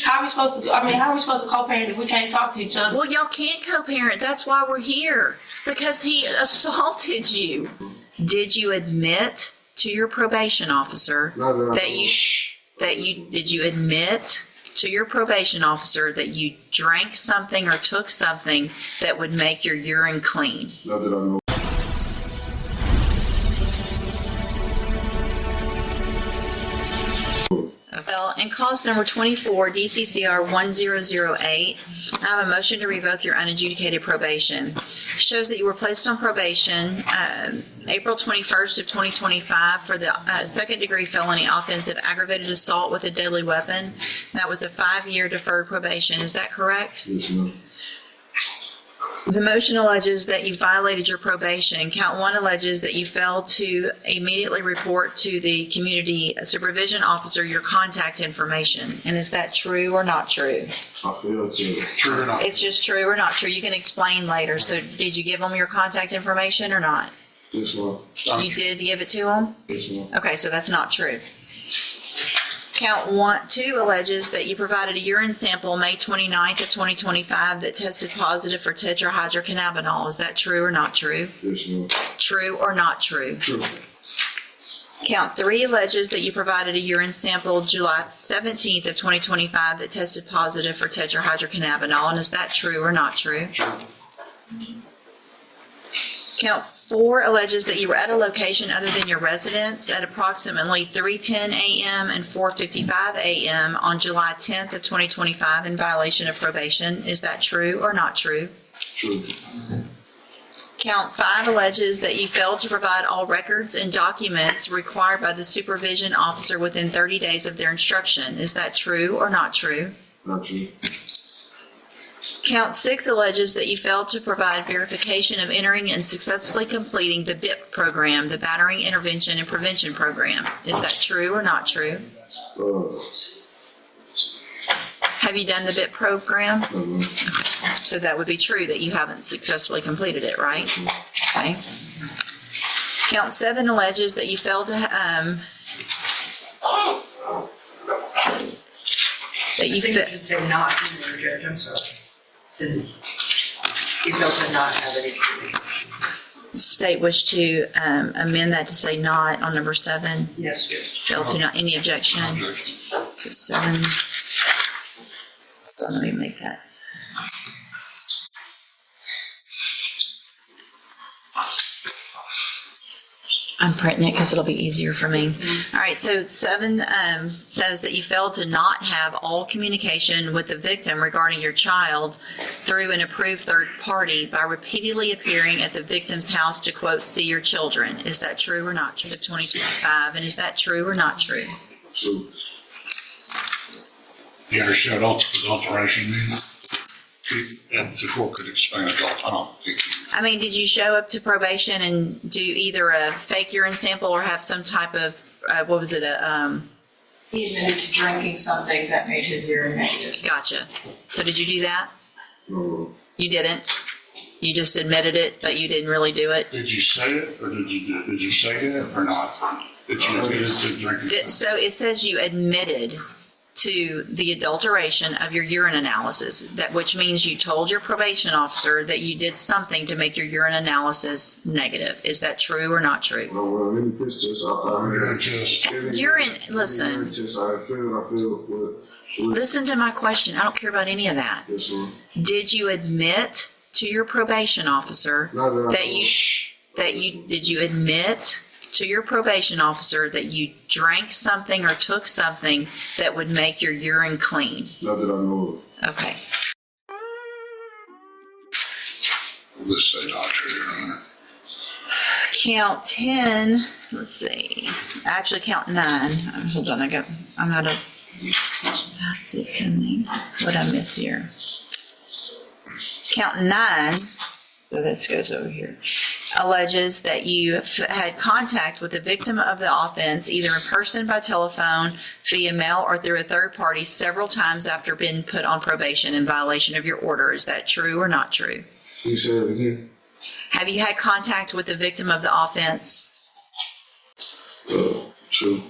How are we supposed to? I mean, how are we supposed to co-parent if we can't talk to each other? Well, y'all can't co-parent. That's why we're here. Because he assaulted you. Did you admit to your probation officer did you admit to your probation officer that you drank something or took something that would make your urine clean? Not that I know. Well, in cause number 24, DCCR 1008, I have a motion to revoke your unadjudicated probation. Shows that you were placed on probation April 21st of 2025 for the second-degree felony offense of aggravated assault with a deadly weapon. That was a 5-year deferred probation. Is that correct? Yes, ma'am. The motion alleges that you violated your probation. Count 1 alleges that you failed to immediately report to the community supervision officer your contact information. And is that true or not true? I failed to. True or not? It's just true or not true. You can explain later. So did you give them your contact information or not? Yes, ma'am. You did give it to them? Yes, ma'am. Okay, so that's not true. Count 2 alleges that you provided a urine sample May 29th of 2025 that tested positive for tetrahydrocannabinol. Is that true or not true? Yes, ma'am. True or not true? True. Count 3 alleges that you provided a urine sample July 17th of 2025 that tested positive for tetrahydrocannabinol. And is that true or not true? True. Count 4 alleges that you were at a location other than your residence at approximately 3:10 a.m. and 4:55 a.m. on July 10th of 2025 in violation of probation. Is that true or not true? True. Count 5 alleges that you failed to provide all records and documents required by the supervision officer within 30 days of their instruction. Is that true or not true? Not true. Count 6 alleges that you failed to provide verification of entering and successfully completing the BIP program, the Battering Intervention and Prevention Program. Is that true or not true? Have you done the BIP program? Okay. So that would be true that you haven't successfully completed it, right? Okay. Count 7 alleges that you failed to, I think you should say not in there, Judge, I'm sorry. You don't not have any communication. state wish to amend that to say not on number 7. Yes, Judge. Fail to not, any objection? So 7. Let me make that. I'm printing it because it'll be easier for me. All right, so 7 says that you failed to not have all communication with the victim regarding your child through an approved third party by repeatedly appearing at the victim's house to, quote, see your children. Is that true or not true? 2025, and is that true or not true? True. You ever showed alteration? And the court could explain it. I don't think. I mean, did you show up to probation and do either a fake urine sample or have some type of, what was it, He admitted to drinking something that made his urine negative. Gotcha. So did you do that? No. You didn't? You just admitted it, but you didn't really do it? Did you say it, or did you say it or not? Did you admit to drinking? So it says you admitted to the adulteration of your urine analysis, that which means you told your probation officer that you did something to make your urine analysis negative. Is that true or not true? No, well, any piss test, Urine, listen. Test, I feel. Listen to my question. I don't care about any of that. Yes, ma'am. Did you admit to your probation officer did you admit to your probation officer that you drank something or took something that would make your urine clean? Not that I know of. Okay. Let's say not true. Count 10, let's see. Actually, count 9. Hold on, I'm out of 6, 7, 8. What I missed here? Count 9. So this goes over here. Alleges that you had contact with the victim of the offense, either in person, by telephone, via mail, or through a third party several times after being put on probation in violation of your order. Is that true or not true? You said it again? Have you had contact with the victim of the offense? True.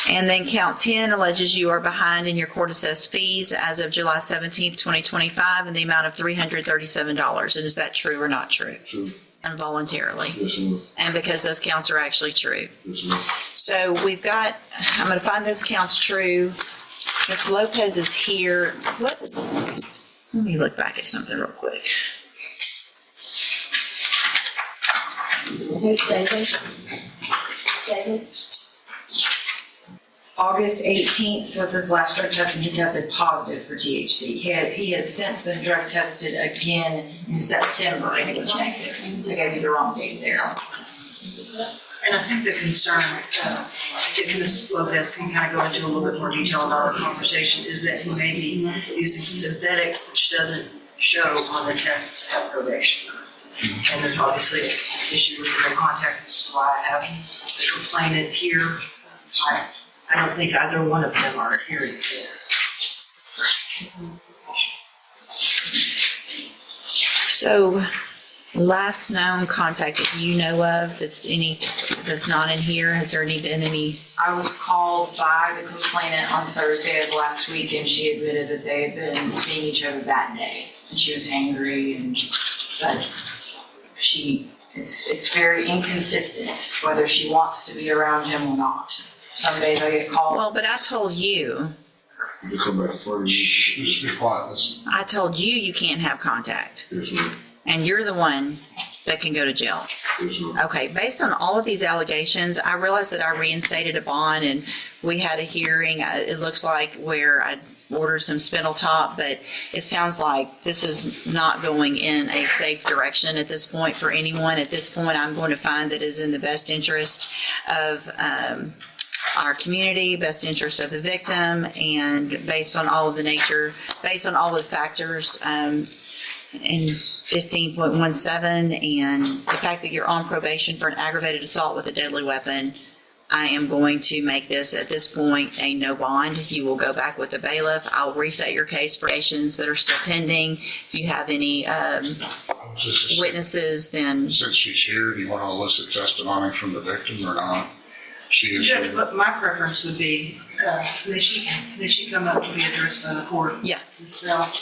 And then count 10 alleges you are behind in your court-assessed fees as of July 17th, 2025, in the amount of $337. And is that true or not true? True. Involuntarily. Yes, ma'am. And because those counts are actually true. Yes, ma'am. So we've got, I'm going to find those counts true. Ms. Lopez is here. Let me look back at something real quick. David? August 18th was his last drug test, and he tested positive for THC. He has since been drug tested again in September, and it was negative. I gave you the wrong date there. And I think the concern, if Ms. Lopez can kind of go into a little bit more detail about our conversation, is that he may be using synthetic, which doesn't show on the tests at probation. And there's obviously an issue with the no contact, which is why I have the complainant here. I don't think either one of them are adhering to this. So last known contact that you know of that's not in here, has there been any? I was called by the complainant on Thursday of last week, and she admitted that they had been seeing each other that day. And she was angry, but it's very inconsistent whether she wants to be around him or not. Some days I get called. Well, but I told you, You come back in front of you. Just be quiet, listen. I told you can't have contact. Yes, ma'am. And you're the one that can go to jail. Yes, ma'am. Okay, based on all of these allegations, I realized that I reinstated a bond and we had a hearing, it looks like, where I ordered some spindle top, but it sounds like this is not going in a safe direction at this point for anyone. At this point, I'm going to find that it is in the best interest of our community, best interest of the victim, and based on all of the factors, in 15.17 and the fact that you're on probation for an aggravated assault with a deadly weapon, I am going to make this, at this point, a no bond. You will go back with the bailiff. I'll reset your case for cases that are still pending. If you have any witnesses, then... Since she's here, do you want to elicit testimony from the victim or not? She is Judge, here. but my preference would be, may she come up to be addressed by the court? Yeah. Ms. Bell?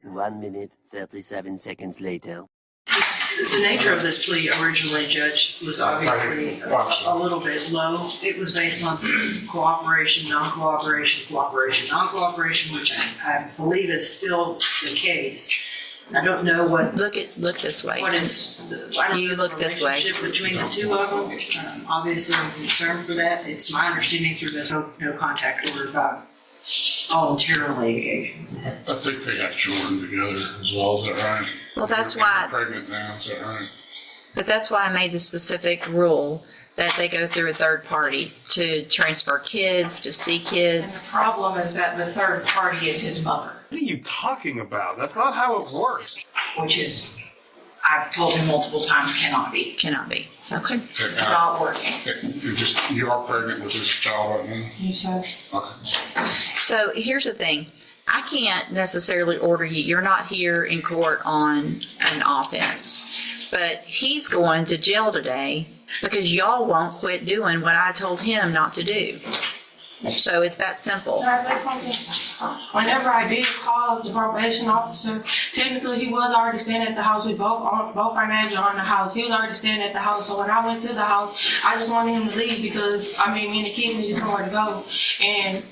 1 minute, 37 seconds later. The nature of this plea originally, Judge, was obviously a little bit low. It was based on some cooperation, non-cooperation, cooperation, non-cooperation, which I believe is still the case. I don't know what Look this way. I don't You know look the this way. relationship between the two of them. Obviously, I'm concerned for that. It's my understanding through this no contact order by voluntarily engaging. I think they got children together as well, is that right? Well, that's They're why, pregnant now, is that right? but that's why I made the specific rule that they go through a third party to transfer kids, to see And kids. the problem is that the third party is his mother, What are you talking about? That's not how it works. which is, I've told him multiple times, cannot be. Cannot be. Okay. It's not working. You are pregnant with this child right now? You said? Okay. So here's the thing. I can't necessarily order you. You're not here in court on an offense. But he's going to jail today because y'all won't quit doing what I told him not to do. So it's that simple. Can I say something? Whenever I did call the probation officer, technically he was already staying at the house. We both our manager on the house. He was already staying at the house. So when I went to the house, I just wanted him to leave because, me and the kids needed somewhere to go. And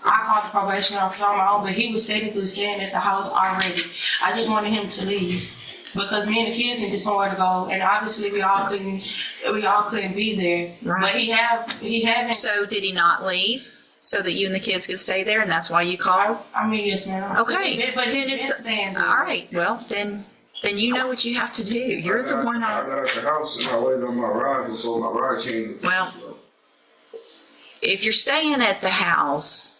I called the probation officer on my own, but he was technically staying at the house already. I just wanted him to leave because me and the kids needed somewhere to go, and obviously we all couldn't be there. Right. But he haven't. So did he not leave so that you and the kids could stay there, and that's why you called? Yes, ma'am. Okay. But Then he's it's been staying there. all right. Well, then you know what you have to do. You're the one I on. got at the house and I waited on my ride before my ride came. Well, if you're staying at the house.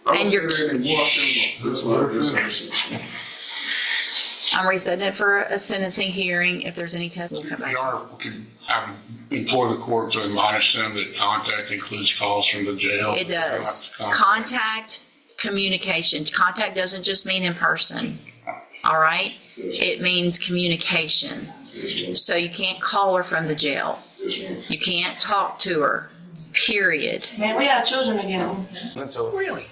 I And was you're- there and walked in. That's why I just said. I'm resetting it for a sentencing hearing. If there's any test, we'll come back. We can implore the court to admonish them that contact includes calls from the jail. It They don't have does. to contact. Contact, communication. Contact doesn't just mean in person. All right? It means communication. Yes, ma'am. So you can't call her from the jail. Yes, ma'am. You can't talk to her. period. Man, we have children together. Really?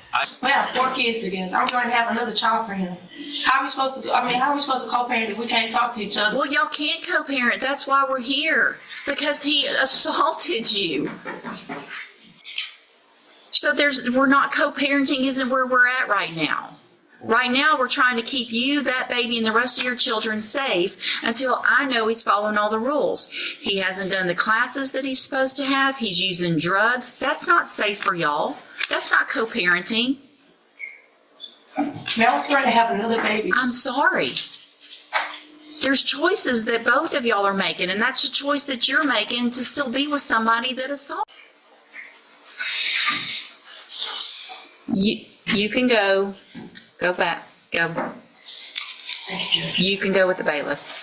We have 4 kids together. I'm going to have another child for him. How are we supposed to, how are we supposed to co-parent if we can't talk to each other? Well, y'all can't co-parent. That's why we're here. Because he assaulted you. So we're not co-parenting isn't where we're at right now. Right now, we're trying to keep you, that baby, and the rest of your children safe until I know he's following all the rules. He hasn't done the classes that he's supposed to have. He's using drugs. That's not safe for y'all. That's not co-parenting. Man, I'm trying to have another baby. I'm sorry. There's choices that both of y'all are making, and that's a choice that you're making to still be with somebody that assaulted. You can go back, go. You can go with the bailiff.